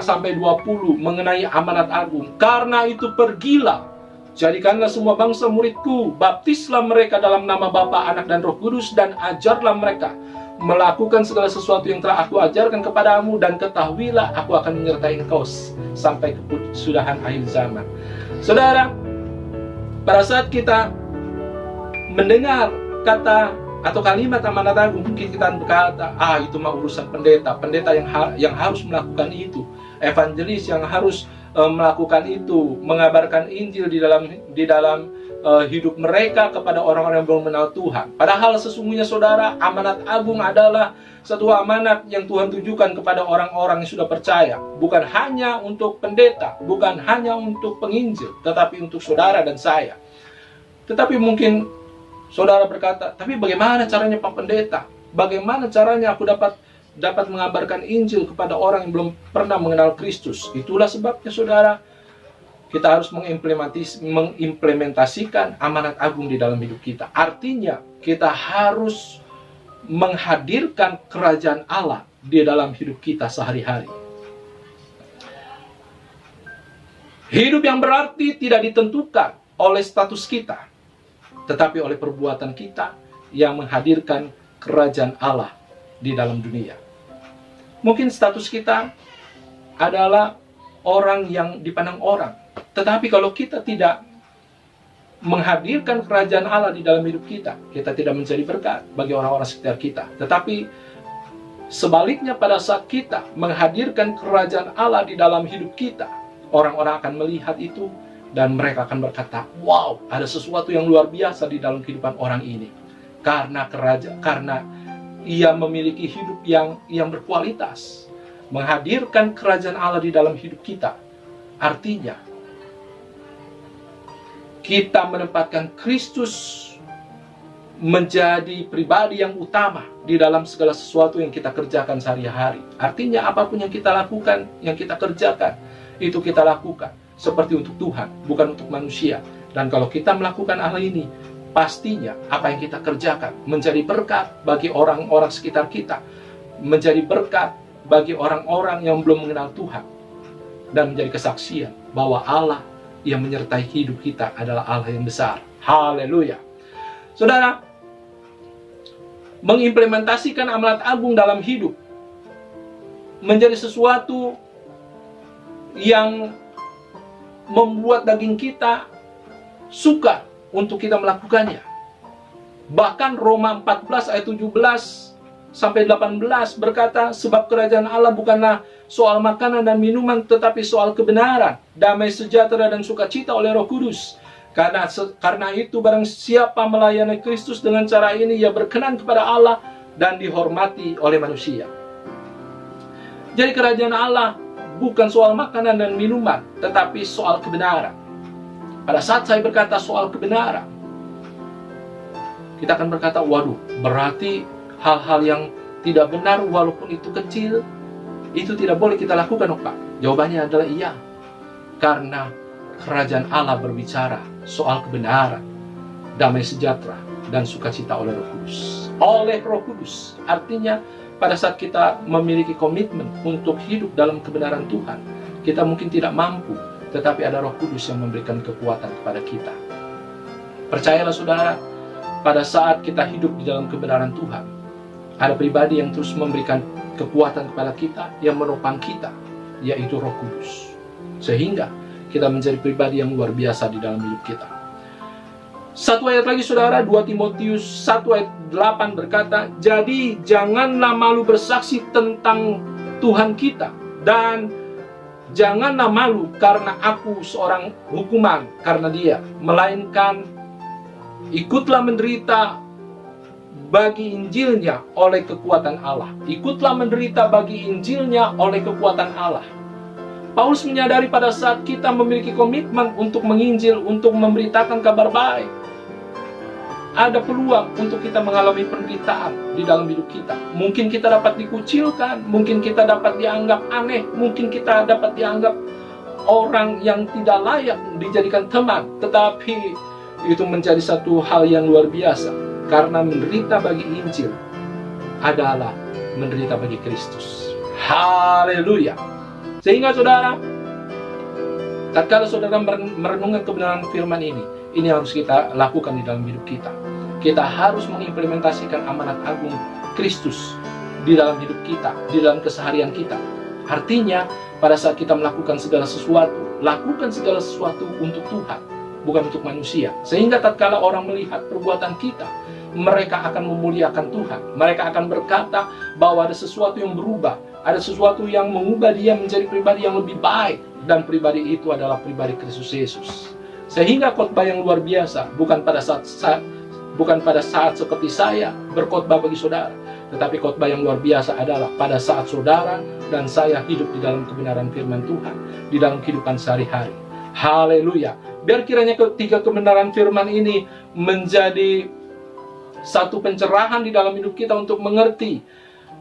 sampai 20 mengenai amanat agung. Karena itu pergilah, jadikanlah semua bangsa muridku, baptislah mereka dalam nama Bapa, Anak, dan Roh Kudus, dan ajarlah mereka melakukan segala sesuatu yang telah aku ajarkan kepadamu, dan ketahuilah aku akan menyertai engkau sampai kesudahan akhir zaman. Saudara, pada saat kita mendengar kata atau kalimat amanat agung, mungkin kita berkata, itu mah urusan pendeta yang harus melakukan itu, evangelis yang harus melakukan itu, mengabarkan Injil di dalam hidup mereka kepada orang-orang yang belum mengenal Tuhan. Padahal sesungguhnya saudara, amanat agung adalah satu amanat yang Tuhan tujukan kepada orang-orang yang sudah percaya, bukan hanya untuk pendeta, bukan hanya untuk penginjil, tetapi untuk saudara dan saya. Tetapi mungkin saudara berkata, tapi bagaimana caranya Pak Pendeta? Bagaimana caranya aku dapat mengabarkan Injil kepada orang yang belum pernah mengenal Kristus? Itulah sebabnya saudara, kita harus mengimplementasikan amanat agung di dalam hidup kita. Artinya, kita harus menghadirkan kerajaan Allah di dalam hidup kita sehari-hari. Hidup yang berarti tidak ditentukan oleh status kita, tetapi oleh perbuatan kita yang menghadirkan kerajaan Allah di dalam dunia. Mungkin status kita adalah orang yang dipandang orang, tetapi kalau kita tidak menghadirkan kerajaan Allah di dalam hidup kita, kita tidak menjadi berkat bagi orang-orang sekitar kita. Tetapi sebaliknya, pada saat kita menghadirkan kerajaan Allah di dalam hidup kita, orang-orang akan melihat itu dan mereka akan berkata, wow, ada sesuatu yang luar biasa di dalam kehidupan orang ini. Karena ia memiliki hidup yang berkualitas. Menghadirkan kerajaan Allah di dalam hidup kita, artinya kita menempatkan Kristus menjadi pribadi yang utama di dalam segala sesuatu yang kita kerjakan sehari-hari. Artinya apapun yang kita lakukan, yang kita kerjakan, itu kita lakukan seperti untuk Tuhan, bukan untuk manusia. Dan kalau kita melakukan hal ini, pastinya apa yang kita kerjakan menjadi berkat bagi orang-orang sekitar kita, menjadi berkat bagi orang-orang yang belum mengenal Tuhan, dan menjadi kesaksian bahwa Allah yang menyertai hidup kita adalah Allah yang besar. Haleluya. Saudara, mengimplementasikan amanat agung dalam hidup menjadi sesuatu yang membuat daging kita suka untuk kita melakukannya. Bahkan Roma 14 ayat 17 sampai 18 berkata, sebab kerajaan Allah bukanlah soal makanan dan minuman, tetapi soal kebenaran, damai sejahtera dan sukacita oleh Roh Kudus. Karena itu barang siapa melayani Kristus dengan cara ini, ia berkenan kepada Allah dan dihormati oleh manusia. Jadi kerajaan Allah bukan soal makanan dan minuman, tetapi soal kebenaran. Pada saat saya berkata soal kebenaran, kita akan berkata, waduh, berarti hal-hal yang tidak benar walaupun itu kecil, itu tidak boleh kita lakukan, Pak. Jawabannya adalah iya. Karena kerajaan Allah berbicara soal kebenaran, damai sejahtera, dan sukacita oleh Roh Kudus. Oleh Roh Kudus, artinya pada saat kita memiliki komitmen untuk hidup dalam kebenaran Tuhan, kita mungkin tidak mampu, tetapi ada Roh Kudus yang memberikan kekuatan kepada kita. Percayalah saudara, pada saat kita hidup di dalam kebenaran Tuhan, ada pribadi yang terus memberikan kekuatan kepada kita, yang menopang kita, yaitu Roh Kudus. Sehingga kita menjadi pribadi yang luar biasa di dalam hidup kita. Satu ayat lagi saudara, 2 Timotius 1 ayat 8 berkata, jadi janganlah malu bersaksi tentang Tuhan kita, dan janganlah malu karena aku seorang hukuman karena dia, melainkan ikutlah menderita bagi Injilnya oleh kekuatan Allah. Ikutlah menderita bagi Injilnya oleh kekuatan Allah. Paulus menyadari pada saat kita memiliki komitmen untuk menginjil, untuk memberitakan kabar baik, ada peluang untuk kita mengalami penderitaan di dalam hidup kita. Mungkin kita dapat dikucilkan, mungkin kita dapat dianggap aneh, mungkin kita dapat dianggap orang yang tidak layak dijadikan teman. Tetapi itu menjadi satu hal yang luar biasa. Karena menderita bagi Injil adalah menderita bagi Kristus. Haleluya. Sehingga saudara, tatkala saudara merenungkan kebenaran firman ini harus kita lakukan di dalam hidup kita. Kita harus mengimplementasikan amanat agung Kristus di dalam hidup kita, di dalam keseharian kita. Artinya, pada saat kita melakukan segala sesuatu, lakukan segala sesuatu untuk Tuhan, bukan untuk manusia. Sehingga tatkala orang melihat perbuatan kita, mereka akan memuliakan Tuhan. Mereka akan berkata bahwa ada sesuatu yang berubah, ada sesuatu yang mengubah dia menjadi pribadi yang lebih baik, dan pribadi itu adalah pribadi Kristus Yesus. Sehingga khotbah yang luar biasa bukan pada saat seperti saya berkhotbah bagi saudara, tetapi khotbah yang luar biasa adalah pada saat saudara dan saya hidup di dalam kebenaran firman Tuhan, di dalam kehidupan sehari-hari. Haleluya. Biar kiranya ketiga kebenaran firman ini menjadi satu pencerahan di dalam hidup kita untuk mengerti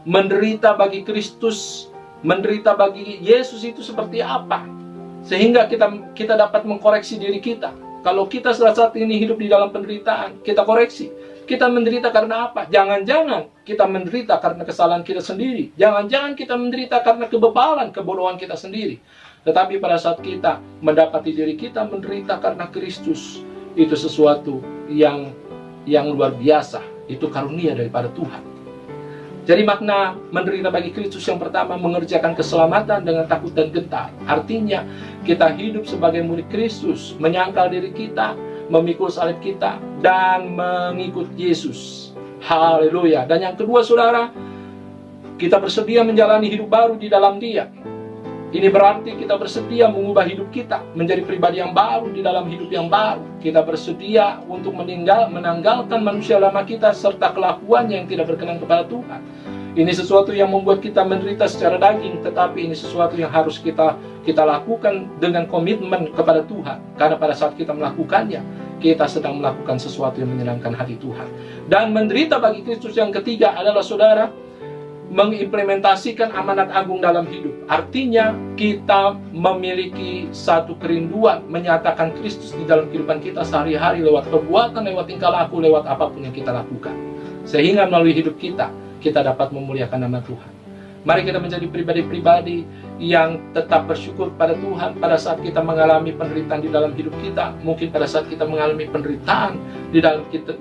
menderita bagi Kristus, menderita bagi Yesus itu seperti apa. Sehingga kita dapat mengkoreksi diri kita. Kalau kita saat ini hidup di dalam penderitaan, kita koreksi. Kita menderita karena apa? Jangan-jangan kita menderita karena kesalahan kita sendiri. Jangan-jangan kita menderita karena kebebalan, kebodohan kita sendiri. Tetapi pada saat kita mendapati diri kita menderita karena Kristus, itu sesuatu yang luar biasa. Itu karunia daripada Tuhan. Jadi makna menderita bagi Kristus yang pertama, mengerjakan keselamatan dengan takut dan gentar. Artinya kita hidup sebagai murid Kristus, menyangkal diri kita, memikul salib kita, dan mengikut Yesus. Haleluya. Dan yang kedua, saudara, kita bersedia menjalani hidup baru di dalam Dia. Ini berarti kita bersedia mengubah hidup kita menjadi pribadi yang baru di dalam hidup yang baru. Kita bersedia untuk menanggalkan manusia lama kita serta kelakuannya yang tidak berkenan kepada Tuhan. Ini sesuatu yang membuat kita menderita secara daging, tetapi ini sesuatu yang harus kita lakukan dengan komitmen kepada Tuhan. Karena pada saat kita melakukannya, kita sedang melakukan sesuatu yang menyenangkan hati Tuhan. Dan menderita bagi Kristus yang ketiga adalah, saudara, mengimplementasikan amanat agung dalam hidup. Artinya kita memiliki satu kerinduan menyatakan Kristus di dalam kehidupan kita sehari-hari lewat perbuatan, lewat tingkah laku, lewat apapun yang kita lakukan. Sehingga melalui hidup kita dapat memuliakan nama Tuhan. Mari kita menjadi pribadi-pribadi yang tetap bersyukur pada Tuhan pada saat kita mengalami penderitaan di dalam hidup kita. Mungkin pada saat kita mengalami penderitaan di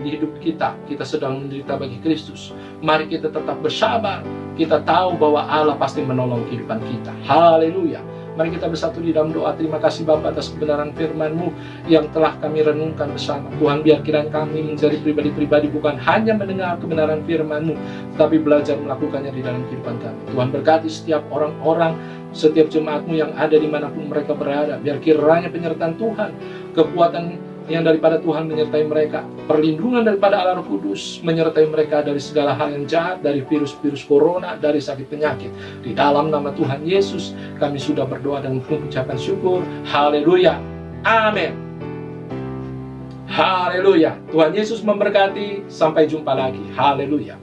hidup kita sedang menderita bagi Kristus. Mari kita tetap bersabar. Kita tahu bahwa Allah pasti menolong kehidupan kita. Haleluya. Mari kita bersatu di dalam doa. Terima kasih Bapa atas kebenaran firman-Mu yang telah kami renungkan bersama. Tuhan, biar kiranya kami menjadi pribadi-pribadi bukan hanya mendengar kebenaran firman-Mu, tapi belajar melakukannya di dalam kehidupan kami. Tuhan, berkati setiap orang-orang, setiap jemaat-Mu yang ada dimanapun mereka berada. Biar kiranya penyertaan Tuhan, kekuatan yang daripada Tuhan menyertai mereka, perlindungan daripada Allah Roh Kudus menyertai mereka dari segala hal yang jahat, dari virus-virus corona, dari sakit penyakit. Di dalam nama Tuhan Yesus kami sudah berdoa dan mengucapkan syukur. Haleluya. Amin. Haleluya. Tuhan Yesus memberkati. Sampai jumpa lagi. Haleluya.